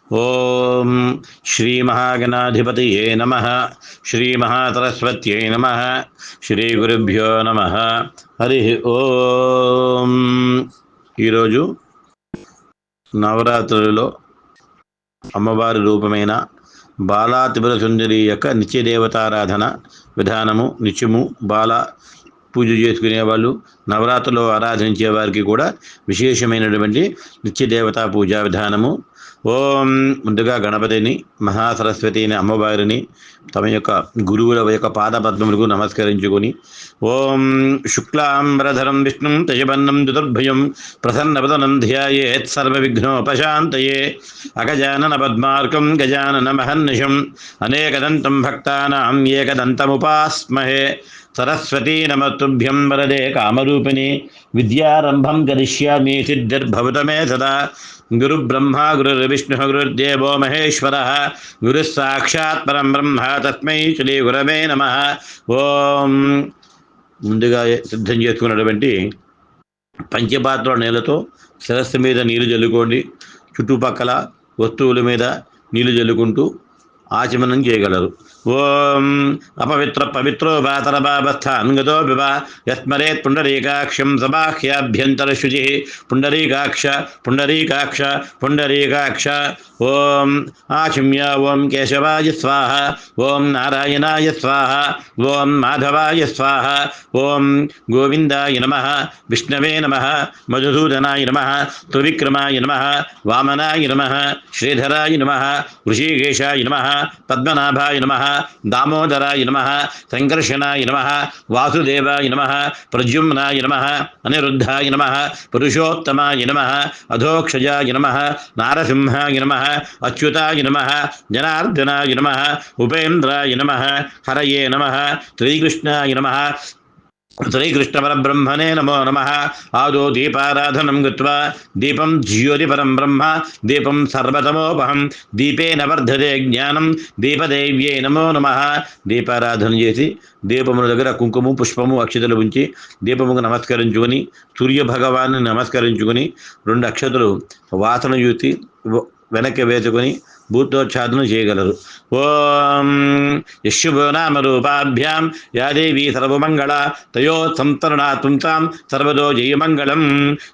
ఓం శ్రీ మహాగణాధిపతయే నమః. శ్రీ మహాసరస్వత్యై నమః. శ్రీ గురుభ్యో నమః. హరి ఓం. ఈరోజు నవరాత్రులలో అమ్మవారి రూపమైన బాలా త్రిపుర సుందరి యొక్క నిత్యదేవతారాధన విధానము, నిత్యము బాల పూజ చేసుకునే వాళ్ళు, నవరాత్రులో ఆరాధించే వారికి కూడా విశేషమైనటువంటి నిత్యదేవతా పూజా విధానము. ఓం ముందుగా గణపతిని, మహాసరస్వతిని అమ్మవారిని తమ యొక్క గురువుల యొక్క పాదపద్మములకు నమస్కరించుకొని, ఓం శుక్లాంబరధరం విష్ణుం తయబన్నం చతుర్భుజం ప్రసన్నవదనం ధ్యాయేత్ సర్వవిఘ్నోపశాంతయే అగజానన పద్మార్కం గజానన మహర్నిశం అనేకదంతం భక్తానాం ఏకదంతముపాస్మహే. సరస్వతీ నమస్తుభ్యం వరదే కామరూపిణి విద్యారంభం కరిష్యామి సిద్ధిర్భవతు మే సదా. గురు బ్రహ్మ గురుర్విష్ణు గురుర్దేవో మహేశ్వర గురుః సాక్షాత్ పరం బ్రహ్మ తస్మై శ్రీ గురవే నమః. ఓం ముందుగా సిద్ధం చేసుకున్నటువంటి పంచపాత్ర నీళ్ళతో శిరస్సు మీద నీళ్లు చల్లుకోండి. చుట్టుపక్కల వస్తువుల మీద నీళ్లు చల్లుకుంటూ ఆచమనం చేయగలరు. ఓం అపవిత్ర పవిత్రో వాతరభావస్థాన్ గతో వివా యస్మరేత్ పుండరీకాక్షం సబాహ్యాభ్యంతర శుచి. పుండరీకాక్ష పుండరీకాక్ష పుండరీకాక్ష. ఓం ఆచిమ్య ఓం కేశవాయ స్వాహ. ఓం నారాయణాయ స్వాహ. ఓం మాధవాయ స్వాహ. ఓం గోవిందాయ నమః. విష్ణవే నమః. మధుసూదనాయ నమః. త్రివిక్రమాయ నమః. వామనాయ నమః. శ్రీధరాయ నమః. ఋషికేశాయ నమః. పద్మనాభాయ నమః. దామోదరాయ నమః. సంకర్షణాయ నమః. వాసుదేవాయ నమః. ప్రద్యుమ్నాయ నమః. అనిరుద్ధాయ నమః. పురుషోత్తమాయ నమః. అధోక్షజాయ నమః. నారసింహాయ నమః. అచ్యుతాయ నమః. జనార్దనాయ నమః. ఉపేంద్రాయ నమః. హరయే నమః. శ్రీకృష్ణాయ నమః. శ్రీకృష్ణ పరబ్రహ్మణే నమో నమః. ఆదో దీపారాధనం కృత్వా దీపం జ్యోతి పరం బ్రహ్మ దీపం సర్వతమోపహం దీపేన వర్ధతే జ్ఞానం దీపదేవ్యే నమో నమః. దీపారాధన చేసి దీపముల దగ్గర కుంకుమ పుష్పము అక్షతలు ఉంచి దీపముకు నమస్కరించుకొని సూర్యభగవాన్ని నమస్కరించుకొని 2 అక్షతలు వాసన చూసి వెనక్కి వేసుకొని భూతోచ్ఛాదన చేయగలరు. ఓం యశుభో నామ రూపాభ్యాం యా దేవీ సర్వమంగళ తయో సంతరణాత్మతాం సర్వదో జయమంగళం.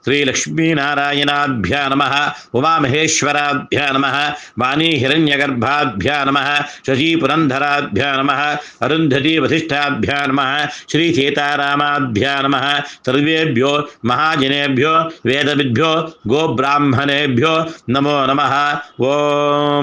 శ్రీలక్ష్మీనారాయణాభ్యా నమః. ఉమామహేశ్వరాభ్యా నమః. వాణీ హిరణ్యగర్భాభ్యా నమః. శశీపురంధరాభ్యా నమః. అరుంధతీ వశిష్ఠాభ్యా నమః. శ్రీ సీతారామాభ్యా నమః. సర్వేభ్యో మహాజనేభ్యో వేదవిద్భ్యో గోబ్రాహ్మణేభ్యో నమో నమః. ఓం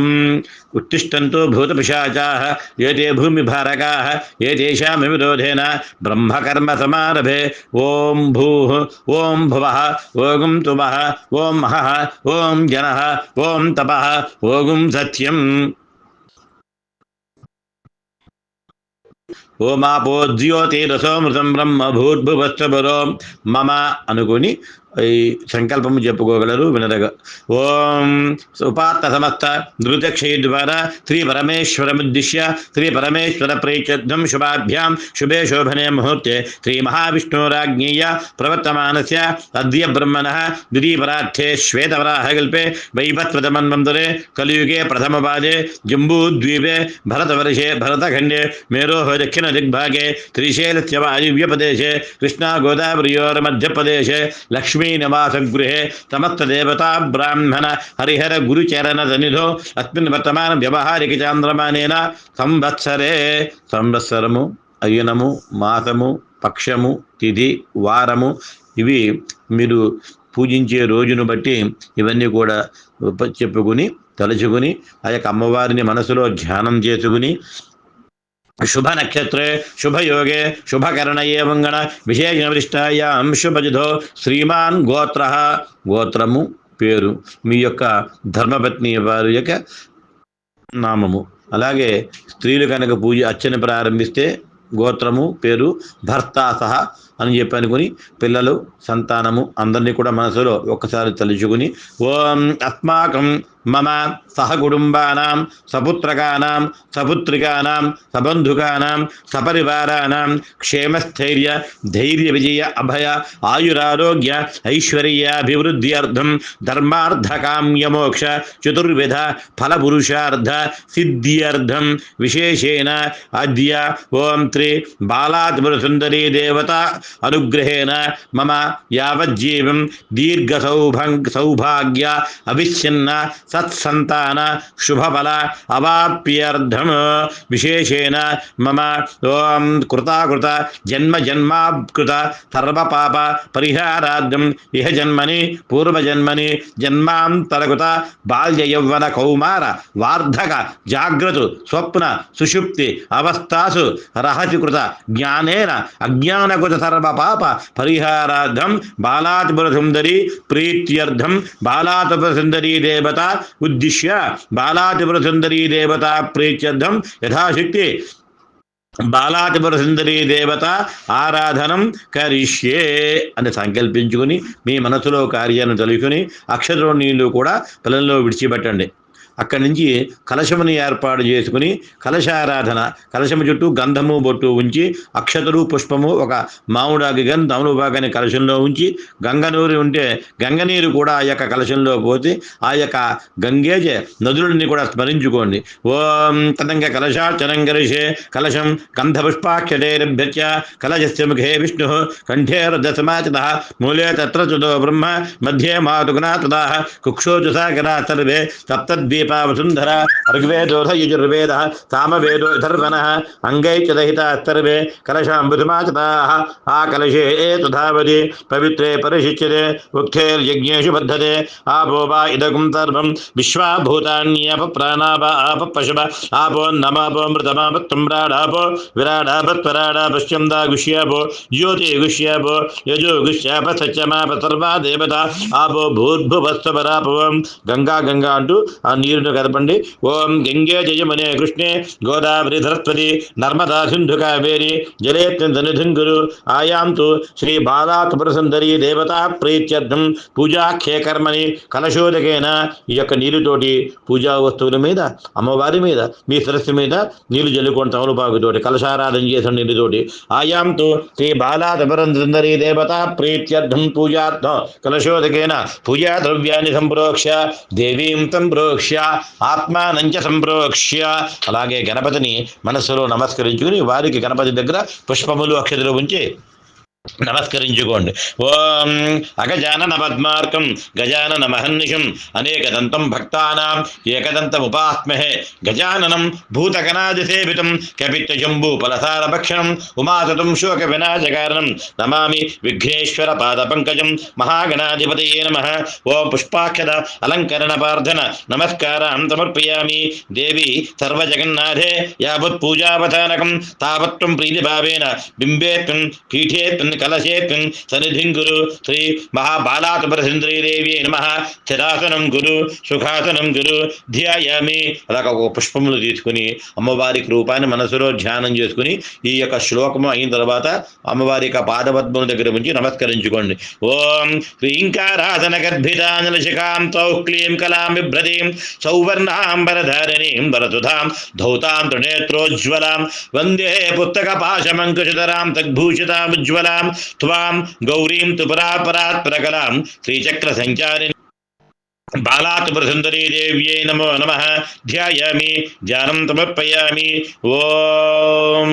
ఉత్తిష్టంతో భూతపిశాచాః ఏతే భూమిభారకాః ఏతేషాం విరోధేన బ్రహ్మకర్మ సమారభే. ఓం భూః ఓం భువః ఓం తుమః ఓం మహః ఓం జనః ఓం తపః ఓం సత్యం. ఓమాపోజ్యోతిరసోమృతం బ్రహ్మ భూర్భువస్వరో మమ అనుకుని ఈ సంకల్పము చెప్పుకోగలరు వినరగా. ఓం ఉపాత్త సమస్త ధృతక్షయ ద్వారా శ్రీ పరమేశ్వరముద్దిశ్య శ్రీ పరమేశ్వర ప్రీత్యర్థం శుభాభ్యాం శుభే శోభనే ముహూర్తే శ్రీ మహావిష్ణురాజ్ఞేయ ప్రవర్తమానస్య అద్య బ్రహ్మణః ద్వితీయపరార్థే శ్వేతవరాహకల్పే వైవస్వతమన్వంతరే కలియుగే ప్రథమపాదే జంబూద్వీపే భరతవర్షే భరతఖండే మేరోః దక్షిణ దిగ్భాగే శ్రీశైలస్య వాయువ్యప్రదేశే కృష్ణా గోదావరియోర్మధ్యప్రదేశే లక్ష్మీ నివాసగృహే సమస్తదేవతా బ్రాహ్మణ హరిహర గురుచరణ సన్నిధో అస్మిన్ వర్తమాన వ్యవహారిక చాంద్రమానేన సంవత్సరే. సంవత్సరము, అయనము, మాసము, పక్షము, తిథి, వారము ఇవి మీరు పూజించే రోజును బట్టి ఇవన్నీ కూడా చెప్పుకుని తలుచుకుని ఆ యొక్క అమ్మవారిని మనసులో ధ్యానం చేసుకుని శుభ నక్షత్రే శుభయోగే శుభకరణయే మంగళ విశేషవరిష్టాయాం శుభజిధో శ్రీమాన్ గోత్ర. గోత్రము పేరు మీ యొక్క ధర్మపత్ని వారి యొక్క నామము. అలాగే స్త్రీలు కనుక పూజ అర్చన ప్రారంభిస్తే గోత్రము పేరు భర్త సహ అని చెప్పి అనుకుని పిల్లలు సంతానము అందరినీ కూడా మనసులో ఒక్కసారి తలుచుకుని ఓం అస్మాకం మమ సహకుటుంబానాం సపుత్రకానాం సపుత్రికానాం సబంధుకానాం సపరివారానాం క్షేమస్థైర్య ధైర్య విజయ అభయ ఆయురారోగ్య ఐశ్వర్యాభివృద్ధ్యర్థం ధర్మార్థకామ్యమోక్ష చతుర్విధ ఫలపురుషార్థ సిద్ధ్యర్థం విశేషేణ అద్య ఓం త్రి బాలాత్మసుందరీ దేవత అనుగ్రహేణ మమ యావజ్జీవం దీర్ఘ సౌభాగ్య అవిచ్ఛిన్న సత్సంతాన శుభఫల అవాప్యర్థం విశేషేణ మమ ఓం కృతాకృత జన్మజన్మాకృత సర్వపాప పరిహారార్థం ఇహ జన్మని పూర్వజన్మని జన్మాంతరకృత బాల్య యౌవన కౌమార వార్ధక జాగ్రత్త స్వప్న సుషుప్తి అవస్థాసు రహస్యకృత జ్ఞానేన అజ్ఞానకృత సర్వపాప పరిహారార్థం బాలాత్మసుందరీ ప్రీత్యర్థం బాలాత్మసుందరీ దేవత ఉద్దిశ్య బాలాత్మసుందరీ దేవత ప్రీత్యర్థం యథాశక్తి బాలాత్మసుందరీ దేవత ఆరాధనం కరిష్యే అని సంకల్పించుకుని మీ మనసులో కార్యాన్ని తలుచుకుని అక్షరం నీళ్లు కూడా పిల్లల్లో విడిచిపెట్టండి. అక్కడి నుంచి కలశముని ఏర్పాటు చేసుకుని కలశారాధన, కలశము చుట్టూ గంధము బొట్టు ఉంచి అక్షతలు పుష్పము ఒక మామిడాకి కానీ తమలపాకాన్ని కలశంలో ఉంచి గంగనూరు ఉంటే గంగనీరు కూడా ఆ యొక్క కలశంలో పోసి ఆ యొక్క గంగేజ నదులని కూడా స్మరించుకోండి. ఓం తదంగ కలశార్చనం కరిషే కలశం గంధపుష్పాక్షతైరభ్యర్చ్య కలశస్య ముఖే విష్ణు కంఠే రథసమాచితః మూలే తత్ర చుదో బ్రహ్మ మధ్యే మాతుగుణా తదా కుక్షోచు సాగరా సర్వే సప్తద్వీప వసుంధర ఋగ్వేదోధ యజుర్వేద సామవేదో ధర్వణః అంగైచదహిత సర్వే కలశాంబుధమాచితాః ఆ కలశే తథావతి పవిత్రే పరిశిచ్యతే ఉక్తేర్యజ్ఞేషు బద్ధతే ఆపో వా ఇదగుం సర్వం విశ్వాభూతాన్యప ప్రాణాప ఆప పశుప ఆపో నమాపో మృతమాపత్తుంబ్రాడాపో విరాడాపత్వరాడాపశ్చందా గుష్యాపో జ్యోతి గుష్యాపో యజో గుష్యాప సత్యమాప సర్వా దేవత ఆపో భూర్భువస్వరాపవం గంగా గంగా అంటూ ఆ నీరును కదపండి. ఓం గంగే జయమునే కృష్ణే గోదావరి సరస్వతి నర్మదా సింధు కావేరి జలేత్నిధిం గురు ఆయాంతు శ్రీ బాలాత్మసుందరీ దేవతా ప్రీత్యర్థం పూజాఖ్యే కర్మని కలశోదకేన ఈ యొక్క నీరుతోటి పూజా వస్తువుల మీద అమ్మవారి మీద మీ సరస్సు మీద నీళ్లు జల్లుకోండి. తమలపాకుతోటి కలశారాధన చేసిన నీరుతోటి ఆయాంతు శ్రీ బాలాత్మసుందరీ దేవతా ప్రీత్యర్థం పూజార్థం కలశోదకేన పూజా ద్రవ్యాన్ని సంప్రోక్ష్య దేవీం సంప్రోక్ష్య ఆత్మానంచ సంప్రోక్ష్య అలాగే గణపతిని మనస్సులో నమస్కరించుకుని వారికి గణపతి దగ్గర పుష్పములు అక్షతలు ఉంచి నమస్కరించుకోండి. ఓం అగజానన పద్మార్కం గజానన మహర్నిషం అనేకదంతం భక్తానాం ఏకదంతముపాస్మహే గజాననం భూతగణాదిసేవితం కపిత్వజంబూ ఫలసారభక్షణం ఉమాసుతం శోక వినాశకారణం నమామి విఘ్నేశ్వర పాదపంకజం మహాగణాధిపతయే నమః. ఓం పుష్పాక్షత అలంకరణ ప్రార్థన నమస్కారం సమర్పయామి. దేవి సర్వజగన్నాథే యావత్ పూజావధానకం తావత్వం ప్రీతిభావేన బింబేత్వం పీఠేత్వం కలశేత్వం సన్నిధిం గురు శ్రీ మహాబాలాత్మసుందరీ దేవి నమః. స్థిరాసనం గురు సుఖాసనం గురు ధ్యాయామి. అలాగ ఒక పుష్పములు తీసుకుని అమ్మవారికి రూపాన్ని మనసులో ధ్యానం చేసుకుని ఈ యొక్క శ్లోకము అయిన తర్వాత అమ్మవారి యొక్క పాదపద్మముల దగ్గర ఉంచి నమస్కరించుకోండి. ఓం హ్రీంకారాసన గర్భితానల శిఖాం తౌక్లీం కలాం బిభ్రతీం సౌవర్ణాంబరధారిణీం వరసుధాం ధౌతాం త్రినేత్రోజ్వలాం వందే పుస్తక పాశమంకుశధరాం తద్భూషితాముజ్వలాం త్వాం గౌరీం తుపరాపరాత్ ప్రకలాం శ్రీచక్ర సంచారిణి బాలాత్మసుందరీ దేవ్యై నమో నమః. ధ్యాయామి ధ్యానం సమర్పయామి. ఓం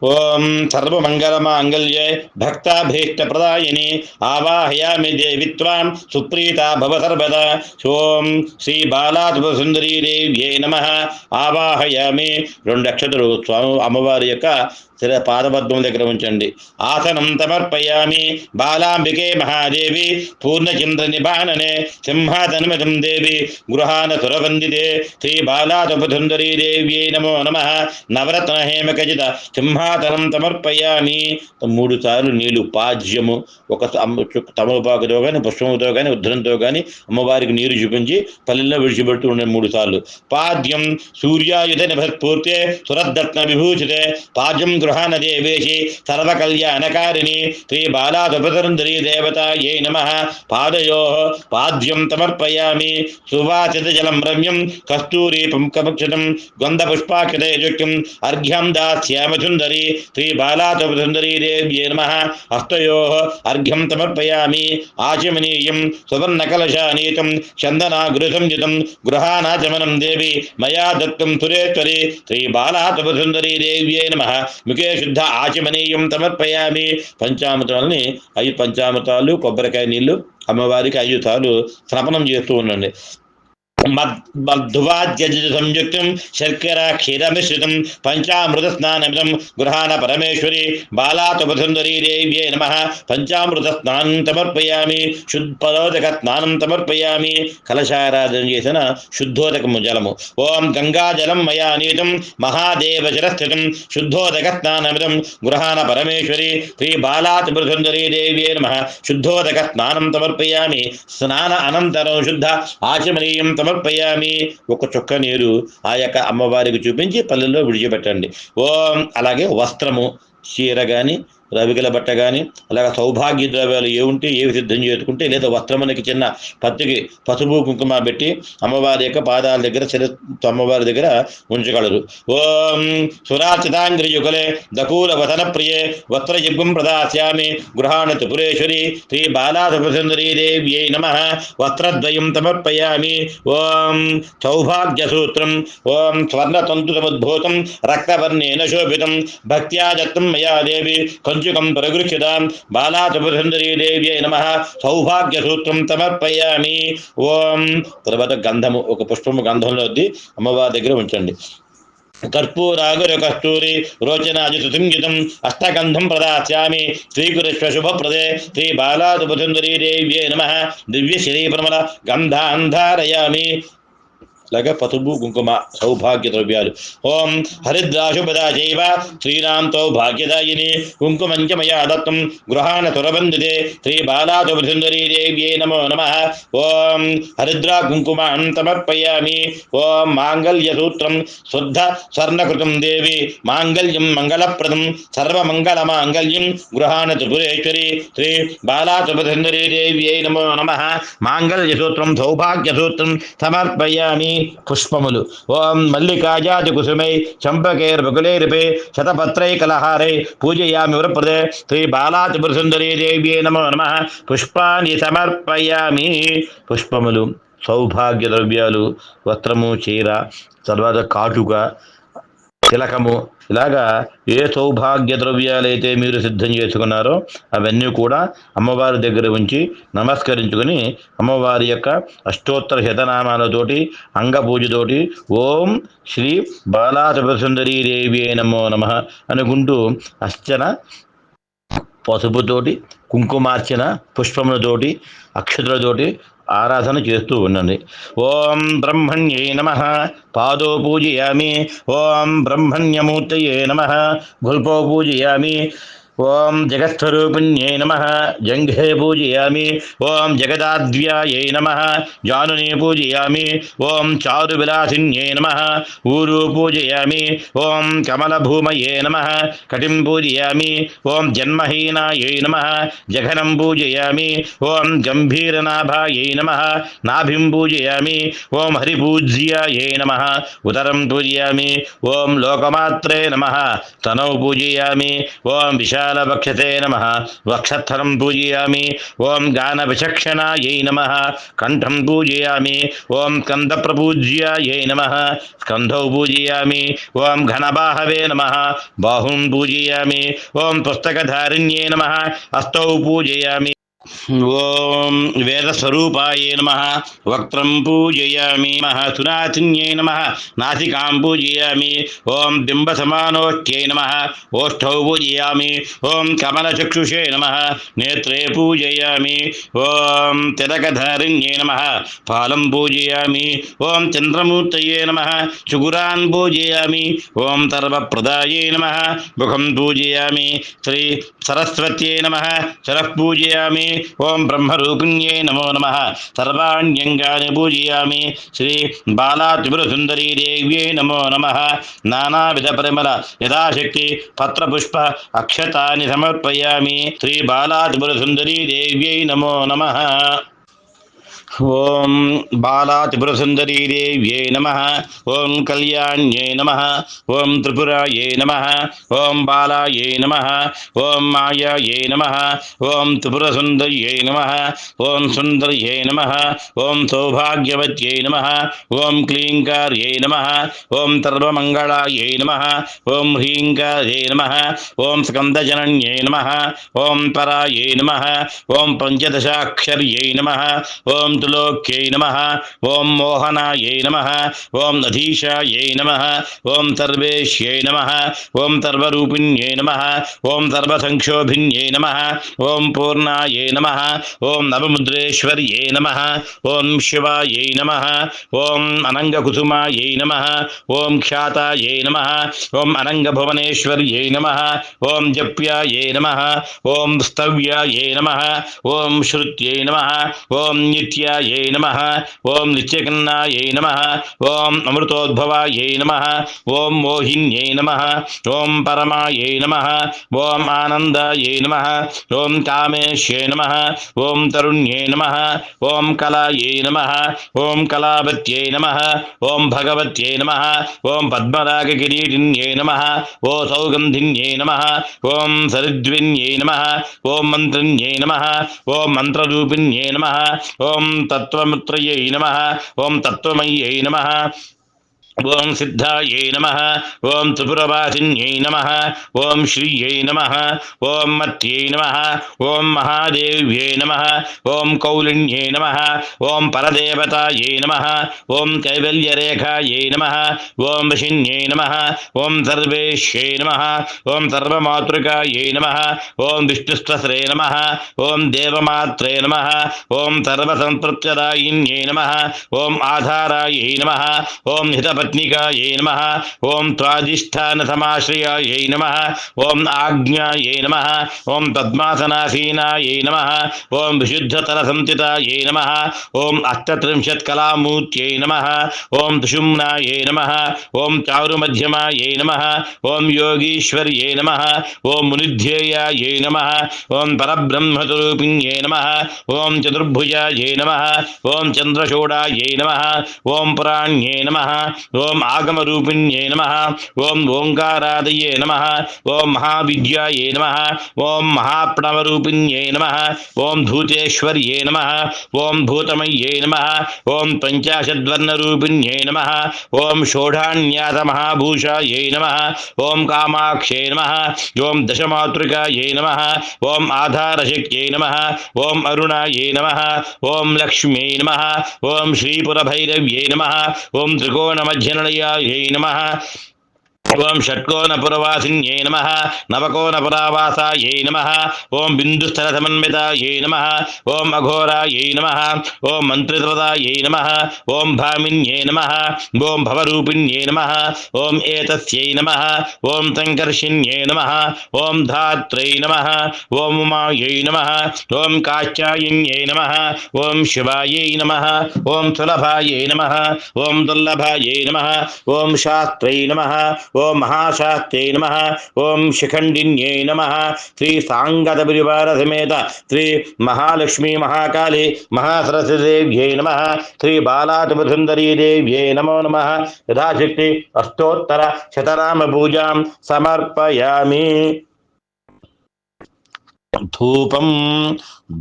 ఓం సర్వమంగళమాంగళ్యే భక్తాభీష్టప్రదాయిని ఆవాహయామి దేవి త్వాం సుప్రీతా భవ సర్వదా. ఓం శ్రీ బాలాత్మసుందరీ దేవ్యై నమః. ఆవాహయామి. 2 అక్షతలు స్వామి అమ్మవారి యొక్క పాదపద్మం దగ్గర ఉంచండి. ఆసనం సమర్పయామి. బాలాంబికే మహాదేవి పూర్ణచంద్ర నిబాననే సింహాసనమిదం దేవి గృహాన సురవందితే శ్రీ బాలాత్మసుందరీ దేవ్యై నమో నమః. నవరత్న హేమకచిత సింహాసనం సమర్పయామి. 3 సార్లు నీళ్లు పాజ్యము ఒక తమలపాకుతో కానీ పుష్పముతో కానీ ఉద్ధరంతో కానీ అమ్మవారికి నీరు చూపించి పల్లెల్లో విడిచిపెడుతూ ఉండే 3 సార్లు. పాద్యం సూర్యాయుధ నిభస్ఫూర్తే సురదత్న విభూషితే పాద్యం గృహాణ దేవేశి సర్వకళ్యాణకారిణి శ్రీ బాలాసుభసుందరీ దేవతాయై నమః పాదయో పాద్యం సమర్పయామి సువాసితజలం రమ్యం కస్తూరి పంకమక్షతం గంధపుష్పాక్షతయుక్తం అర్ఘ్యం దాస్యామి సుందరి శ్రీ బాలాసుభసుందరీ దేవ్యై నమః హస్తయో అర్ఘ్యం సమర్పయామి ఆచమనీయం సువర్ణకలశానీతం చందనాగృసంయుతం గృహానాచమనం దేవి మయా దత్తం సురేశ్వరి శ్రీ బాలాసుభసుందరీ దేవ్యై నమః ముఖే శుద్ధ ఆచమనీయం సమర్పయామి పంచామృతాలని 5 పంచామృతాలు కొబ్బరికాయ నీళ్లు అమ్మవారికి 5 సార్లు స్నాపనం చేస్తూ ఉండండి. మద్వాద్య సంయుక్తం శర్కర క్షీరమిశ్రితం పంచామృత స్నానమిదం గృహాణ పరమేశ్వరి బాలాసుభసుందరీ దేవ్యై నమః పంచామృత స్నానం సమర్పయామి శుద్ధోదక స్నానం సమర్పయామి కలశారాధన చేసిన శుద్ధోదకము జలము ఓం గంగాజలం మయా నీతం మహాదేవ శిరస్థితం శుద్ధోదక స్నానమిదం గృహాణ పరమేశ్వరి శ్రీ బాలాసుభసుందరీ దేవ్యై నమః శుద్ధోదక స్నానం సమర్పయామి స్నాన అనంతరం శుద్ధ ఆచమనీయం సమర్పయామి. ఒక చుక్క నీరు ఆ యొక్క అమ్మవారికి చూపించి పల్లెల్లో విడిచిపెట్టండి. ఓం అలాగే వస్త్రము చీర కానీ రవికల బట్ట కానీ అలాగే సౌభాగ్య ద్రవ్యాలు ఏముంటే ఏవి సిద్ధం చేసుకుంటే లేదా వస్త్రమునికి చిన్న పత్తికి పసుపు కుంకుమ పెట్టి అమ్మవారి యొక్క పాదాల దగ్గర అమ్మవారి దగ్గర ఉంచగలరు. ఓం సురాచితాంగ్రియుగలే దకూల వసన ప్రియే వస్త్రయుగ్మం ప్రదాస్యామి గృహాణ త్రిపురేశ్వరి శ్రీ బాలాసుభసుందరీ దేవ్యై నమః వస్త్రద్వయం సమర్పయామి. ఓం సౌభాగ్య సూత్రం ఓం స్వర్ణతంతు సముద్భూతం రక్తవర్ణేన శోభితం భక్త్యా దత్తం మయా దేవి కంచుకం ప్రగృహ్యతాం బాలాసుభసుందరీ దేవ్యై నమః సౌభాగ్య సూత్రం సమర్పయామి. ఓం తర్వాత గంధము ఒక పుష్పము గంధంలో అమ్మవారి దగ్గర ఉంచండి. కర్పూరాగుర కస్తూరి రోచనాది సుసంగితం అష్టగంధం ప్రదాస్యామి శ్రీకృష్ణ శుభప్రదే శ్రీ బాలాసుభసుందరీ దేవ్యై నమః దివ్య శ్రీ ప్రమల గంధాంధారయామి. అలాగే పసుపు కుంకుమ సౌభాగ్య ద్రవ్యాలు ఓం హరిద్రాశుపదా చైవ శ్రీరామ్ సౌభాగ్యదాయిని కుంకుమంచ మయా దత్తం గృహాణ సురబంధితే శ్రీ బాలాసుభసుందరీ దేవ్యై నమో నమః. ఓం హరిద్రా కుంకుమాం సమర్పయామి. ఓం మాంగళ్య సూత్రం శుద్ధ స్వర్ణకృతం దేవి మాంగళ్యం మంగళప్రదం సర్వమంగళ మాంగళ్యం గృహాణ త్రిపురేశ్వరి శ్రీ బాలాసుభసుందరీ దేవ్యై నమో నమః. మాంగళ్య సూత్రం సౌభాగ్య సూత్రం సమర్పయామి. పుష్పములు ఓం మల్లికాజాతి కుసుమై చంపకైర్బకులైరిపే శతపత్రైకలహారై పూజయామి వరప్రదే శ్రీ బాలాసుభసుందరీ దేవ్యై నమో నమః. పుష్పాన్ని సమర్పయామి. పుష్పములు సౌభాగ్య ద్రవ్యాలు వస్త్రము చీర తర్వాత కాటుక తిలకము ఇలాగా ఏ సౌభాగ్య ద్రవ్యాలైతే మీరు సిద్ధం చేసుకున్నారో అవన్నీ కూడా అమ్మవారి దగ్గర ఉంచి నమస్కరించుకొని అమ్మవారి యొక్క అష్టోత్తర శతనామాలతోటి అంగపూజతోటి ఓం శ్రీ బాలాసుభసుందరీ దేవ్యై నమో నమః అనుకుంటూ అర్చన పసుపుతోటి కుంకుమార్చన పుష్పములతోటి అక్షతులతోటి ఆరాధన చేస్తూ ఉండండి. ఓం బ్రహ్మణ్యై నమః పాదో పూజయామి. ఓం బ్రహ్మణ్యమూర్తయే నమః గుల్పో పూజయామి. ఓం జగత్స్వరూపిణ్యై నమః జంఘే పూజయామి. ఓం జగదాద్వ్యాయై నమః జానునే పూజయామి. ఓం చారువిలాసిన్యై నమః ఊరు పూజయామి. ఓం కమలభూమయే నమః కటిం పూజయామి. ఓం జన్మహీనాయై నమః జఘనం పూజయామి. ఓం గంభీరనాభాయై నమః నాభిం పూజయామి. ఓం హరిపూజ్యాయై నమః ఉదరం పూజయామి. ఓం లోకమాత్రే నమః తనౌ పూజయామి. ఓం విశాలవక్షతే నమః వక్షస్థలం పూజయామి. ఓం గానవిచక్షణాయై నమః కంఠం పూజయామి. ఓం స్కందప్రపూజ్యాయై నమః స్కంధౌ పూజయామి. ఓం ఘనబాహవే నమః బాహుం పూజయామి. ఓం పుస్తకధారిణ్యై నమః హస్తౌ పూజయామి. ఓం వేదస్వరూపాయ నమః వక్త్రం పూజయామి. సునాసిన్యై నమః నాసికాం పూజయామి. ఓం బింబసమానోష్ట్యై నమః ఓష్ఠౌ పూజయామి. ఓం కమలచక్షుషే నమః నేత్రే పూజయామి. ఓం తిలకధారిణ్యై నమః పాలం పూజయామి. ఓం చంద్రమూర్తయే నమః చుగురాన్ పూజయామి. ఓం సర్వప్రదాయై నమః ముఖం పూజయామి. శ్రీ సరస్వత్యై నమః శరః పూజయామి. ఓం బ్రహ్మరూపిణ్యై నమో నమః సర్వాణ్యంగాని పూజయామి శ్రీ బాలా త్రిపుర సుందరీ దేవ్యై నమో నమః నానావిధ పరిమళ యథాశక్తి పత్రపుష్ప అక్షతాని సమర్పయామి శ్రీ బాలా త్రిపుర సుందరీ దేవ్యై నమో నమః ఓం బాలా త్రిపురసుందరీ దేవ్యై నమః ఓం కళ్యాణ్యై నమః ఓం త్రిపురాయై నమః ఓం బాలాయై నమః ఓం మాయాయై నమః ఓం త్రిపురసుందర్యై నమః ఓం సుందర్యై నమః ఓం సౌభాగ్యవత్యై నమః ఓం క్లీంకార్యై నమః ఓం సర్వమంగళాయై నమః ఓం హ్రీంకార్యై నమః ఓం స్కందజనన్యై నమః ఓం పరాయై నమః ఓం పంచదశాక్షర్యై నమః ఓం తులోక్యై నమః ఓం మోహనాయై నమః ఓం అధీశాయై నమః ఓం సర్వేశ్యై నమః ఓం సర్వరూపిణ్యై నమః ఓం సర్వసంక్షోభిన్యై నమః ఓం పూర్ణాయై నమః ఓం నవముద్రేశ్వర్యై నమః ఓం శివాయై నమః ఓం అనంగకుసుమాయై నమః ఓం ఖ్యాతాయై నమః ఓం అనంగభువనేశ్వర్యై నమః ఓం జప్యాయై నమః ఓం స్తవ్యాయై నమః ఓం శృత్యై నమః ఓం నిత్యాయై నమః ఓం నిత్యకన్నాయై నమః ఓం అమృతోద్భవాయై నమః ఓం మోహిన్యై నమః ఓం పరమాయై నమః ఓం ఆనందాయై నమః ఓం కామేశ్యై నమః ఓం తరుణ్యై నమః ఓం కళాయై నమః ఓం కళావత్యై నమః ఓం భగవత్యై నమః ఓం పద్మరాగకిరీటిన్యై నమః ఓం సౌగంధిన్యై నమః ఓం సరిద్విన్యై నమః ఓం మంత్రిన్యై నమః ఓం మంత్రరూపిణ్యై నమః ఓం తత్వముత్రయై నమః ఓం తత్వమయ్యై నమః ఓం సిద్ధాయై నమః ఓం త్రిపురవాసిన్యై నమః ఓం శ్రీయై నమః ఓం మత్యై నమః ఓం మహాదేవ్యై నమః ఓం కౌలిన్యై నమః ఓం పరదేవతాయై నమః ఓం కైవల్యరేఖాయై నమః ఓం వశిన్యై నమః ఓం సర్వేశ్యై నమః ఓం సర్వమాతృకాయై నమః ఓం విష్ణుస్వస్రే నమః ఓం దేవమాత్రే నమః ఓం సర్వసంతృప్తదాయిన్యై నమః ఓం ఆధారాయై నమః ఓం హితపత్నికాయై నమః ఓం త్వాధిష్టానసమాశ్రయాయై నమః ఓం ఆజ్ఞాయై నమః ఓం పద్మాసనాసీనాయై నమః ఓం విశుద్ధతరసంతితాయై నమః ఓం అష్టత్రింశత్కళామూర్త్యై నమః ఓం తుషుమ్నాయై నమః ఓం చారుమధ్యమాయై నమః ఓం యోగీశ్వర్యై నమః ఓం మునిధ్యేయాయై నమః ఓం పరబ్రహ్మస్వరూపిణ్యై నమః ఓం చతుర్భుజాయై నమః ఓం చంద్రచూడాయై నమః ఓం పురాణ్యై నమః ఓం ఆగమరూపిణ్యై నమః ఓం ఓంకారాదయే నమః ఓం మహావిద్యాయై నమః ఓం మహాప్రణవరూపిణ్యై నమః ఓం భూతేశ్వర్యై నమః ఓం భూతమయ్యై నమః ఓం పంచాశద్వర్ణరూపిణ్యై నమః ఓం షోఢాన్యాసమహాభూషాయై నమః ఓం కామాక్షై నమః ఓం దశమాతృకాయై నమః ఓం ఆధారశక్త్యై నమః ఓం అరుణాయై నమః ఓం లక్ష్మ్యై నమః ఓం శ్రీపురభైరవ్యై నమః ఓం త్రికోణమధ్యనిలయాయై నమః ఓం షట్కోణపురవాసిన్యై నమః నవకోణపురావాసాయై నమః ఓం బిందుస్థలసమన్వితాయై నమః ఓం అఘోరాయై నమః ఓం మంత్రిత్రదాయై నమః ఓం భామిన్యై నమః ఓం భవరూపిణ్యై నమః ఓం ఏతస్యై నమః ఓం సంకర్షిణ్యై నమః ఓం ధాత్రై నమః ఓం ఉమాయై నమః ఓం కాత్యాయన్యై నమః ఓం శివాయై నమః ఓం సులభాయై నమః ఓం దుర్లభాయై నమః ఓం శాస్త్రై నమః ఓం మహాశాస్త్రై నమః ఓం శిఖండిన్యై నమః శ్రీ సాంగత పరివార సమేత శ్రీ మహాలక్ష్మీ మహాకాళి మహాసరస్వతీదేవ్యై నమః శ్రీ బాలాత్రిపురసుందరీ దేవ్యై నమో నమః యథాశక్తి అష్టోత్తర శతనామ పూజాం సమర్పయామి.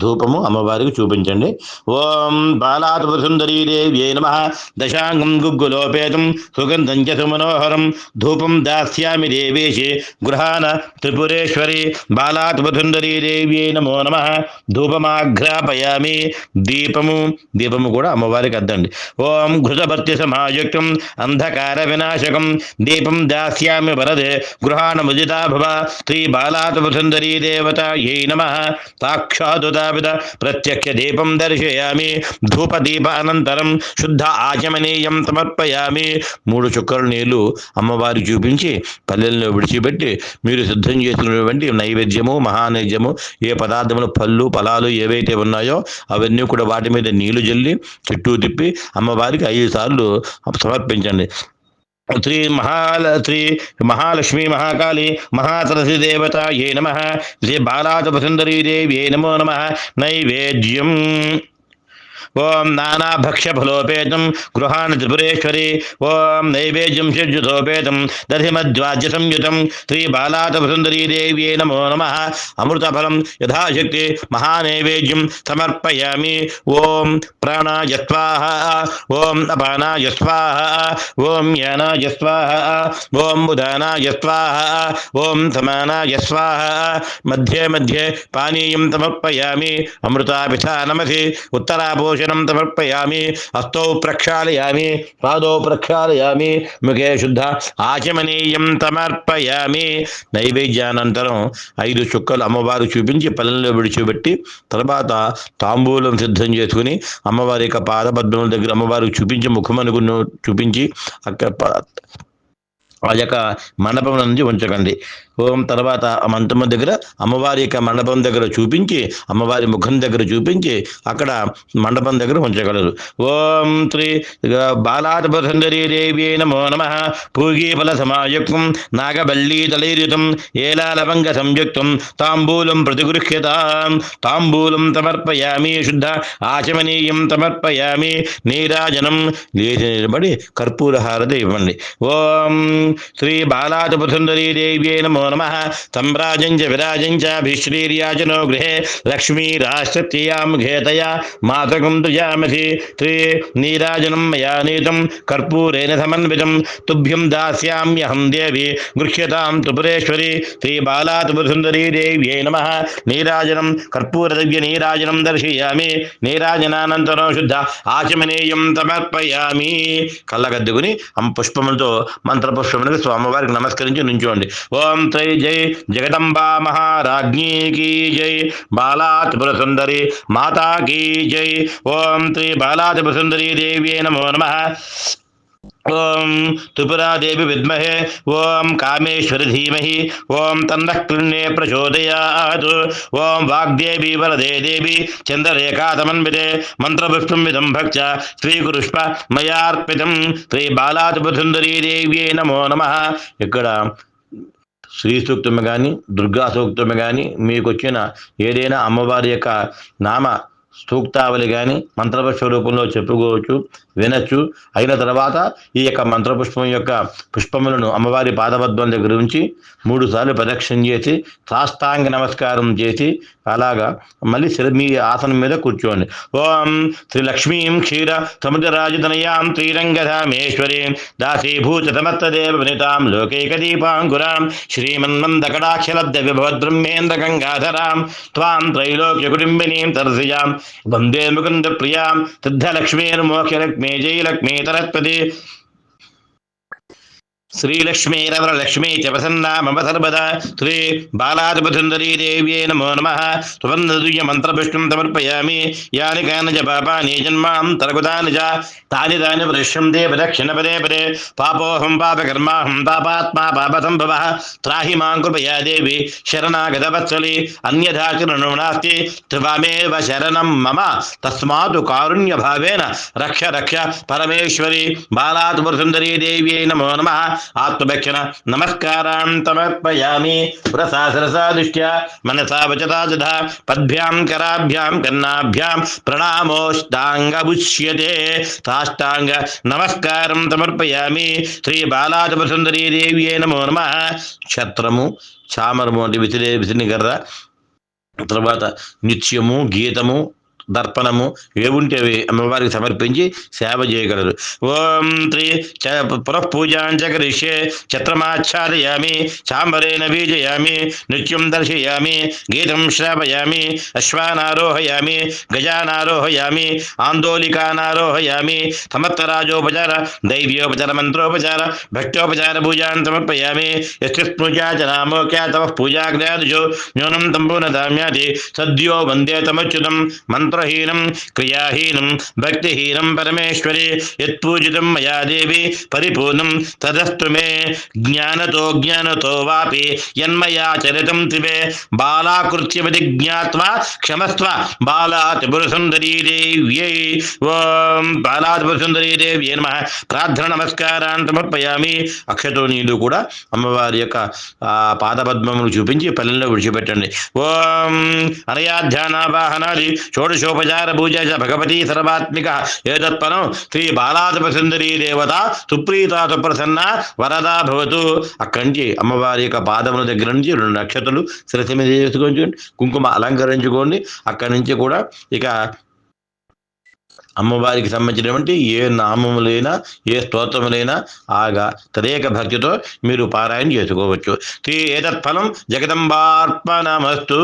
ధూపము అమ్మవారికి చూపించండి. ఓం బాలాత్రిపురసుందరీ దేవ్యై నమః దశాంగం గుగ్గులోపేతం సుగంధం చ సుమనోహరం ధూపం దాస్యామి దేవేశే గృహాన త్రిపురేశ్వరి బాలాత్రిపురసుందరీ దేవ్యై నమో నమః ధూపమాఘ్రాపయామి. దీపము కూడా అమ్మవారికి అద్దండి. ఓం ఘృతభర్తి సమాయుక్తం అంధకార వినాశకం దీపం దాస్యామి వరదే గృహాన ముదితా భవ శ్రీ బాలాత్రిపురసుందరీ దేవతాయై నమః సాక్షాదుతాపిత ప్రత్యక్ష దీపం దర్శయామి ధూపదీపానంతరం శుద్ధ ఆచమనీయం సమర్పయామి. 3 చుక్కల నీళ్లు అమ్మవారికి చూపించి పల్లెల్లో విడిచిపెట్టి మీరు సిద్ధం చేసినటువంటి నైవేద్యము మహానైవేద్యము ఏ పదార్థములు పళ్ళు ఫలాలు ఏవైతే ఉన్నాయో అవన్నీ కూడా వాటి మీద నీళ్లు జల్లి చుట్టూ తిప్పి అమ్మవారికి 5 సార్లు సమర్పించండి. శ్రీ మహాలక్ష్మీ మహాకాళి మహాసరసి దేవత ఏ నమః శ్రీ బాలాసురసుందరీ దేవి ఏ నమో నమః. నైవేద్యం ఓం నానాభక్ష్యఫలోపేతం గృహాన్ త్రిపురేశ్వరి ఓం నైవేద్యం షడ్యుతోపేతం దధిమద్వాద్య సంయుతం శ్రీ బాలాసురసుందరీ దేవి నమో నమః. అమృతఫలం యథాశక్తి మహానైవేద్యం సమర్పయామి. ఓం ప్రాణాయ స్వాహ ఓం అపానాయ స్వాహ ఓం యానాయ స్వాహ ఓం ఉదానాయ స్వాహ ఓం సమానాయ స్వాహ. మధ్యే మధ్యే పానీయం సమర్పయామి. అమృతాపిఠానమసి ఉత్తరాపోష సమర్పయామి. హస్తౌ ప్రక్షాళయామి పాదౌ ప్రక్షాళయామి ముఖే శుద్ధ ఆచమనీయం సమర్పయామి. నైవేద్యానంతరం 5 చుక్కలు అమ్మవారు చూపించి పల్లెల్లో విడిచిపెట్టి తర్వాత తాంబూలం సిద్ధం చేసుకుని అమ్మవారి యొక్క పాదపద్మం దగ్గర అమ్మవారికి చూపించి ముఖమనుకు చూపించి అక్కడ ఆ యొక్క మండపం నుంచి ఉంచకండి. ఓం తర్వాత ఆ మంటపం దగ్గర అమ్మవారి యొక్క మండపం దగ్గర చూపించి అమ్మవారి ముఖం దగ్గర చూపించి అక్కడ మండపం దగ్గర ఉంచగలరు. ఓం శ్రీ బాలాసురసుందరీ దేవి నమో నమః. పూగీఫల సమాయుక్తం నాగబల్లీ తలైరితం ఏలాలవంగ సంయుక్తం తాంబూలం ప్రతిగృహ్యతాం. తాంబూలం సమర్పయామి. శుద్ధ ఆచమనీయం సమర్పయామి. నీరాజనం లేచి నిలబడి కర్పూర హారతి ఇవ్వండి. ఓం శ్రీ బాలాసురసుందరీ దేవి నమో నమః. సంరాజం చ విరాజం చ భిశ్రీర్యాచనో గృహే లక్ష్మీరాశ్చత్యాం ఘేతయా మాతకం తుజామసి. శ్రీ నీరాజనం మయా నీతం కర్పూరేణ సమన్వితం తుభ్యం దాస్యామ్యహం దేవి గృహ్యతాం త్రిపురేశ్వరి. శ్రీ బాలాసురసుందరీ దేవ్యై నమః. నీరాజనం కర్పూరద్రవ్య నీరాజనం దర్శయామి. నీరాజనానంతరం శుద్ధ ఆచమనీయం సమర్పయామి. కళ్ళగద్దుకుని పుష్పములతో మంత్రపుష్పములకు స్వామివారికి నమస్కరించి నుంచోండి. ఓం త్రై జై జగదంబా మహారాజ్ఞీ కీ జై బాలాసురసుందరి మాతా కీ జై. ఓం శ్రీ బాలాసురసుందరీ దేవ్యై నమో నమః. ఓం త్రిపురాదేవి విద్మహే ఓం కామేశ్వరి ధీమహి ఓం తన్నః కృణ్యే ప్రచోదయాత్. ఓం వాగ్దేవి వరదే దేవి చంద్రరేఖా సమన్వితే మంత్రపుష్పం విధం భక్ష శ్రీకృష్ణ మయార్పితం. శ్రీ బాలాసురసుందరీ దేవ్యై నమో నమః. ఇక్కడ శ్రీ సూక్తము కానీ దుర్గా సూక్తము కానీ మీకు వచ్చిన ఏదైనా అమ్మవారి యొక్క నామ సూక్తావళి కానీ మంత్రపుష్ప రూపంలో చెప్పుకోవచ్చు, వినొచ్చు. అయిన తర్వాత ఈ యొక్క మంత్రపుష్పం యొక్క పుష్పములను అమ్మవారి పాదపద్మం దగ్గర ఉంచి 3 సార్లు ప్రదక్షిణ చేసి సాష్టాంగ నమస్కారం చేసి అలాగా మళ్ళీ మీ ఆసనం మీద కూర్చోండి. ఓం శ్రీ లక్ష్మీం క్షీర సముద్రరాజతనయాం శ్రీరంగధామేశ్వరీం దాసీభూత సమస్తదేవ వినితాం లోకైకదీపాంకురాం శ్రీమన్మందకటాక్షలబ్ధ విభవద్బ్రహ్మేంద్ర గంగాధరాం త్వాం త్రైలోక్య కుటుంబినీం తరసియాం వందే ముకుంద ప్రియాం సిద్ధలక్ష్మీర్మోక్షలక్ష్మీ జయలక్ష్మీ తరస్పతి. శ్రీలక్ష్మీరవరలక్ష్మీ చ ప్రసన్నా మమ సర్వదా. శ్రీ బాలాసురసుందరీ దేవ్యై నమో నమః. సువర్ణదుయ్య మంత్రపుష్పం సమర్పయామి. యాని కాని చ పాపాని జన్మాం తరకుతాని చ తాని తాని ప్రశ్యంతే ప్రదక్షిణ పదే పదే. పాపోహం పాపకర్మాహం పాపాత్మా పాపసంభవః. త్రాహి మాం కృపయా దేవి శరణాగత వత్సలి. అన్యథా శరణో నాస్తి త్వమేవ శరణం మమ. తస్మాత్ కారుణ్య భావేన రక్ష రక్ష పరమేశ్వరి. బాలాసురసుందరీ దేవ్యై నమో నమః. ఆత్మభక్షణ నమస్కారాం సమర్పయామి. పురసాసరసా దృష్ట్యా మనసా వచతా దధా పద్భ్యాం కరాభ్యాం కన్నాభ్యాం ప్రణామోష్టాంగముచ్యతే. సాష్టాంగ నమస్కారం సమర్పయామి. శ్రీ బాలాసురసుందరీ దేవ్యై నమో నమః. క్షత్రము చామరము అంటే విసిరిగర్ర, తర్వాత నిత్యము గీతము దర్పణము ఏవుంటే అవి అమ్మవారికి సమర్పించి సేవ చేయగలరు. ఓం త్రీ పురఃపూజాంచ కరిష్యే ఛత్రమాచ్ఛాదయామి చాంబరేణ బీజయామి నృత్యం దర్శయామి గీతం శ్రావయామి అశ్వానారోహయామి గజానారోహయామి ఆందోళికానారోహయామి సమర్థరాజోపచార దైవ్యోపచార మంత్రోపచార భక్తోపచార పూజాన్ సమర్పయామి యస్మిస్పూజాచనామోఖ్యాతమ పూజాగ్రయాదిషు న్యూనం తంపూర్ణదామ్యాది సద్యో వందే తమచ్యుతం మంత్రహీనం క్రియాహీనం భక్తిహీనం పరమేశ్వరి యత్పూజితం మయా దేవి పరిపూర్ణం తదస్తు మే జ్ఞానతో వాపి యన్మయా చరితం త్రివే బాలాకృత్యవతి జ్ఞాత్వా క్షమస్వ బాలాత్రిపురసుందరీ దేవ్యై. ఓం బాలాత్రిపురసుందరీ దేవ్యై నమః. ప్రార్థన నమస్కారాన్ని సమర్పయామి. అక్షతో నీళ్లు కూడా అమ్మవారి యొక్క పాదపద్మమును చూపించి పల్లెల్లో విడిచిపెట్టండి. ఓం అనయాధ్యానావాహనాది షోడశోపచార పూజ భగవతి సర్వాత్మిక ఏతత్పరం శ్రీ బాలాత్రిపురసుందరీ దేవత సుప్రీత సుప్రసన్న వరదా భవతు. అక్కడి నుంచి అమ్మవారి యొక్క పాదముల దగ్గర నుంచి 2 నక్షత్రాలు శిరసి మీద చేసుకోండి, కుంకుమ అలంకరించుకోండి. అక్కడి నుంచి కూడా ఇక అమ్మవారికి సంబంధించినటువంటి ఏ నామములైనా ఏ స్తోత్రములైనా ఆగా తదేక భక్తితో మీరు పారాయణ చేసుకోవచ్చు. శ్రీ ఏతత్ఫలం జగదంబార్పణమస్తు.